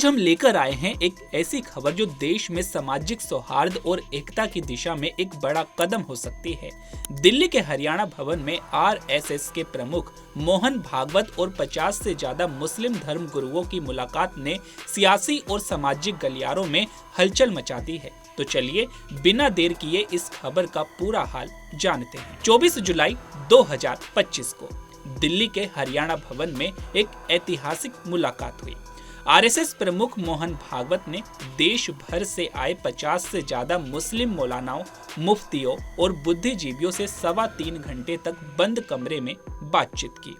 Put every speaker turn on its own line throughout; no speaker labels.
आज हम लेकर आए हैं एक ऐसी खबर जो देश में सामाजिक सौहार्द और एकता की दिशा में एक बड़ा कदम हो सकती है। दिल्ली के हरियाणा भवन में आरएसएस के प्रमुख मोहन भागवत और 50 से ज्यादा मुस्लिम धर्म गुरुओं की मुलाकात ने सियासी और सामाजिक गलियारों में हलचल मचा दी है। तो चलिए बिना देर किए इस खबर का पूरा हाल जानते हैं। 24 जुलाई 2025 को दिल्ली के हरियाणा भवन में एक ऐतिहासिक मुलाकात हुई। आरएसएस प्रमुख मोहन भागवत ने देश भर से आए 50 से ज्यादा मुस्लिम मौलानाओं, मुफ्तियों और बुद्धिजीवियों से 3.25 घंटे तक बंद कमरे में बातचीत की।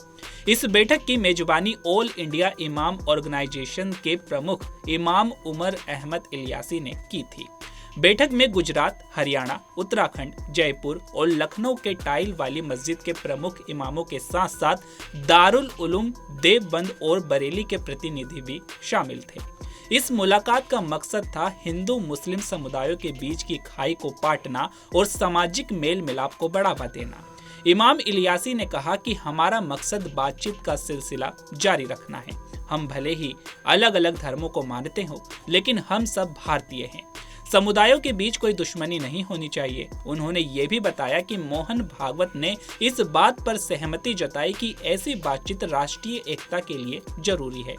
इस बैठक की मेजबानी ऑल इंडिया इमाम ऑर्गेनाइजेशन के प्रमुख इमाम उमर अहमद इलियासी ने की थी। बैठक में गुजरात, हरियाणा, उत्तराखंड, जयपुर और लखनऊ के टाइल वाली मस्जिद के प्रमुख इमामों के साथ साथ दारुल उलूम देवबंद और बरेली के प्रतिनिधि भी शामिल थे। इस मुलाकात का मकसद था हिंदू मुस्लिम समुदायों के बीच की खाई को पाटना और सामाजिक मेल मिलाप को बढ़ावा देना। इमाम इलियासी ने कहा कि हमारा मकसद बातचीत का सिलसिला जारी रखना है। हम भले ही अलग अलग धर्मों को मानते हो, लेकिन हम सब भारतीय हैं। समुदायों के बीच कोई दुश्मनी नहीं होनी चाहिए। उन्होंने ये भी बताया कि मोहन भागवत ने इस बात पर सहमति जताई कि ऐसी बातचीत राष्ट्रीय एकता के लिए जरूरी है।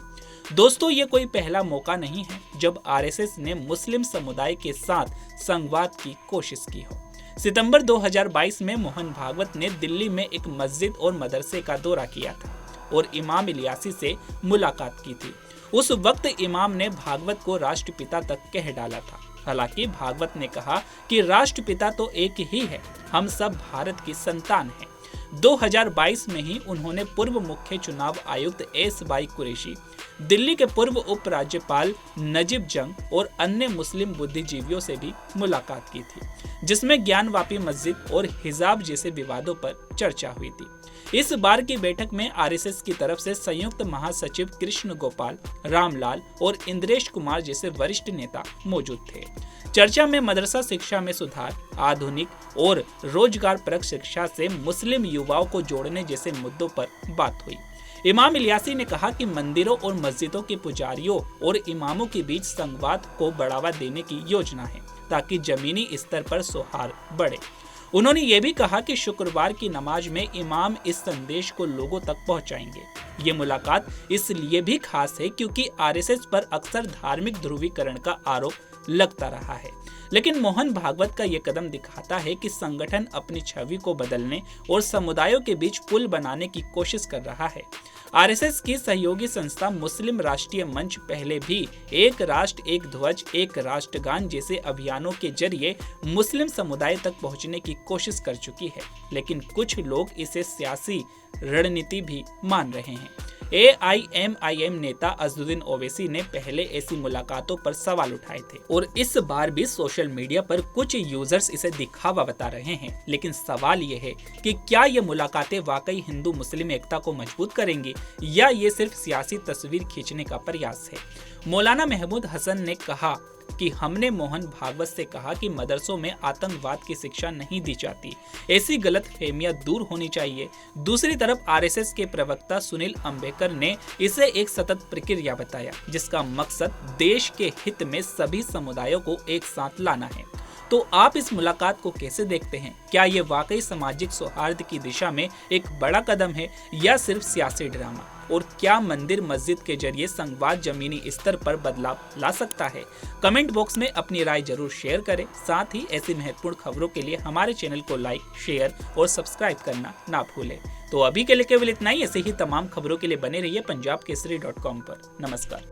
दोस्तों, ये कोई पहला मौका नहीं है जब आरएसएस ने मुस्लिम समुदाय के साथ संवाद की कोशिश की हो। सितंबर 2022 में मोहन भागवत ने दिल्ली में एक मस्जिद और मदरसे का दौरा किया था और इमाम इलियासी से मुलाकात की थी। उस वक्त इमाम ने भागवत को राष्ट्रपिता तक कह डाला था। हालांकि भागवत ने कहा कि राष्ट्रपिता तो एक ही है, हम सब भारत की संतान हैं। 2022 में ही उन्होंने पूर्व मुख्य चुनाव आयुक्त एस वाई कुरैशी, दिल्ली के पूर्व उपराज्यपाल नजीब जंग और अन्य मुस्लिम बुद्धिजीवियों से भी मुलाकात की थी, जिसमें ज्ञानवापी मस्जिद और हिजाब जैसे विवादों पर चर्चा हुई थी। इस बार की बैठक में आरएसएस की तरफ से संयुक्त महासचिव कृष्ण गोपाल, रामलाल और इंद्रेश कुमार जैसे वरिष्ठ नेता मौजूद थे। चर्चा में मदरसा शिक्षा में सुधार, आधुनिक और रोजगारपरक शिक्षा से मुस्लिम युवाओं को जोड़ने जैसे मुद्दों पर बात हुई। इमाम इलियासी ने कहा कि मंदिरों और मस्जिदों के पुजारियों और इमामों के बीच संवाद को बढ़ावा देने की योजना है ताकि जमीनी स्तर पर सौहार्द बढ़े। उन्होंने ये भी कहा कि शुक्रवार की नमाज में इमाम इस संदेश को लोगों तक पहुंचाएंगे। ये मुलाकात इसलिए भी खास है क्योंकि आरएसएस पर अक्सर धार्मिक ध्रुवीकरण का आरोप लगता रहा है, लेकिन मोहन भागवत का ये कदम दिखाता है कि संगठन अपनी छवि को बदलने और समुदायों के बीच पुल बनाने की कोशिश कर रहा है। आरएसएस की सहयोगी संस्था मुस्लिम राष्ट्रीय मंच पहले भी एक राष्ट्र एक ध्वज एक राष्ट्रगान जैसे अभियानों के जरिए मुस्लिम समुदाय तक पहुंचने की कोशिश कर चुकी है, लेकिन कुछ लोग इसे सियासी रणनीति भी मान रहे हैं। एआईएमआईएम नेता असदुद्दीन ओवैसी ने पहले ऐसी मुलाकातों पर सवाल उठाए थे और इस बार भी सोशल मीडिया पर कुछ यूजर्स इसे दिखावा बता रहे हैं। लेकिन सवाल ये है कि क्या ये मुलाकातें वाकई हिंदू मुस्लिम एकता को मजबूत करेंगी या ये सिर्फ सियासी तस्वीर खींचने का प्रयास है। मौलाना महमूद हसन ने कहा कि हमने मोहन भागवत से कहा कि मदरसों में आतंकवाद की शिक्षा नहीं दी जाती, ऐसी गलत फहमियां दूर होनी चाहिए। दूसरी तरफ आरएसएस के प्रवक्ता सुनील अंबेकर ने इसे एक सतत प्रक्रिया बताया जिसका मकसद देश के हित में सभी समुदायों को एक साथ लाना है। तो आप इस मुलाकात को कैसे देखते हैं? क्या ये वाकई सामाजिक सौहार्द की दिशा में एक बड़ा कदम है या सिर्फ सियासी ड्रामा? और क्या मंदिर मस्जिद के जरिए संवाद जमीनी स्तर पर बदलाव ला सकता है? कमेंट बॉक्स में अपनी राय जरूर शेयर करें। साथ ही ऐसी महत्वपूर्ण खबरों के लिए हमारे चैनल को लाइक, शेयर और सब्सक्राइब करना ना भूलें। तो अभी के लिए केवल इतना ही। ऐसे ही तमाम खबरों के लिए बने रहिए punjabkesari.com पर। नमस्कार।